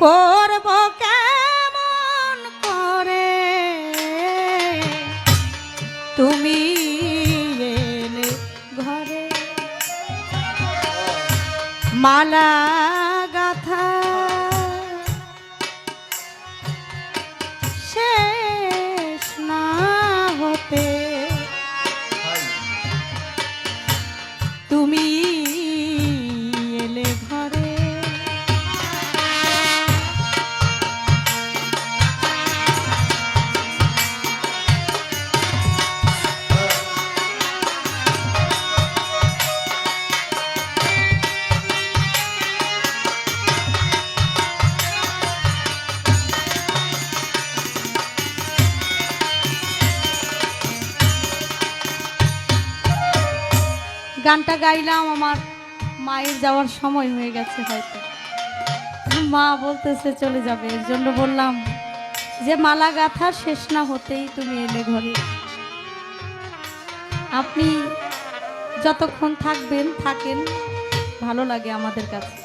করব কেমন করে তুমি এলে ঘরে মালা গাথা শেষ না হতে তুমি এলে ঘরে গানটা গাইলাম আমার মায়ের যাওয়ার সময় হয়ে গেছে হয়তো মা বলতেছে চলে যাবে এর জন্য বললাম যে মালা গাথা শেষ না হতেই তুমি এলে ঘরে আপনি যতক্ষণ থাকবেন থাকেন ভালো লাগে আমাদের কাছে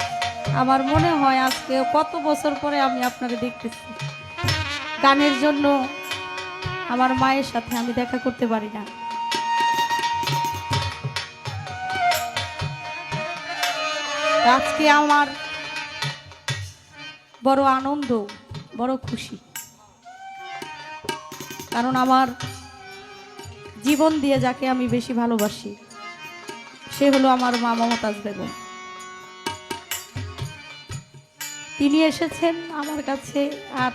আমার মনে হয় আজকে কত বছর পরে আমি আপনাকে দেখতেছি গানের জন্য আমার মায়ের সাথে আমি দেখা করতে পারি না আজকে আমার বড় আনন্দ বড় খুশি কারণ আমার জীবন দিয়ে যাকে আমি বেশি ভালোবাসি সে হলো আমার মা মমতাজ বেগম তিনি এসেছেন আমার কাছে আর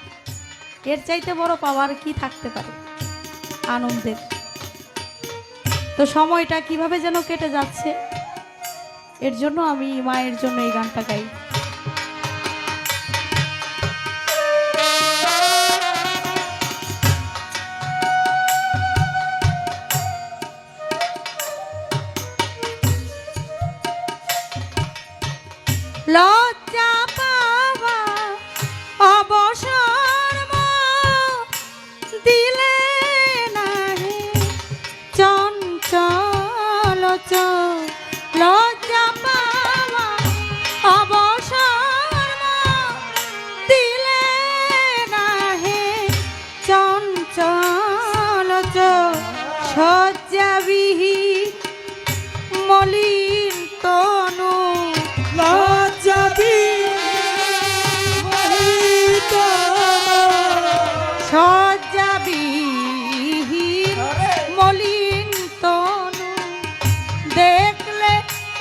এর চাইতে বড় পাওয়ার কি থাকতে পারে আনন্দের তো সময়টা কিভাবে যেন কেটে যাচ্ছে এর জন্য আমি মায়ের জন্য এই গানটা গাই লজ্জা পাওয়া অবসর দিলে নাহি চঞ্চল লজ্জা পাওয়া অবসর দিলে নাহি চঞ্চল শয্যাবিহী মলিন তনু শয্যাবিহীন মলিন তনু দেখলে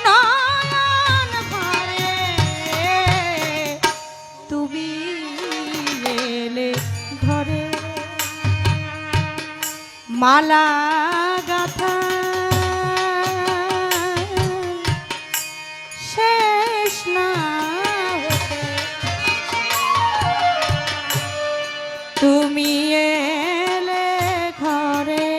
নয়ন ভরে তুমি এলে ঘরে মালা গাথা শেষ না হতে তুমি এলে ঘরে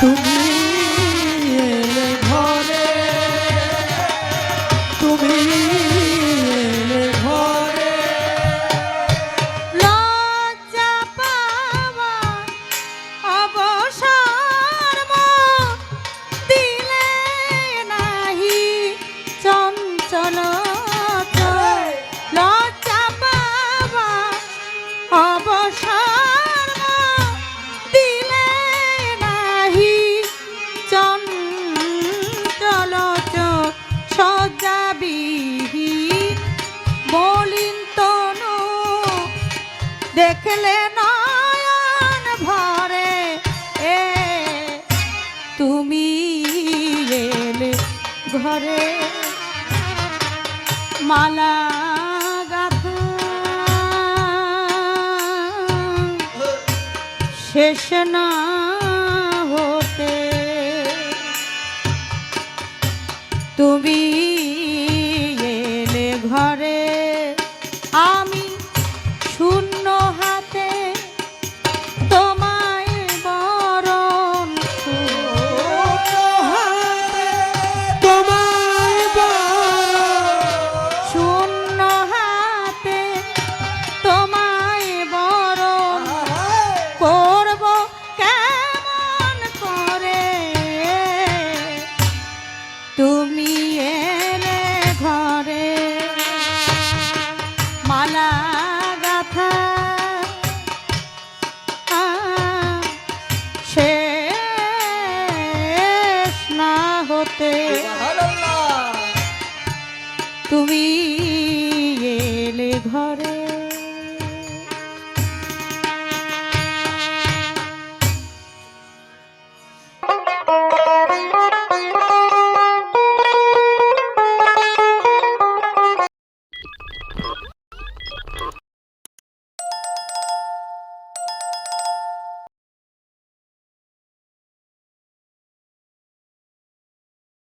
তুমি এলে ঘরে তুমি এলে ঘরে লজ্জা পাওয়া অবসর দিলে নাহি চঞ্চল লজ্জা পাওয়া অবসর শয্যাবিহীন মলিন তনু দেখলে নয়ন ভরে তুমি এলে ঘরে মালা গাথা শেষ না হতে তুমি এলে ঘরে আমি শূন্য হাতে তোমায় বরণ শূন্য হাতে তোমায় বরণ করব কেমন করে তুমি এলে ঘরে মালা গাথা শেষ না হতে তুমি এলে ঘরে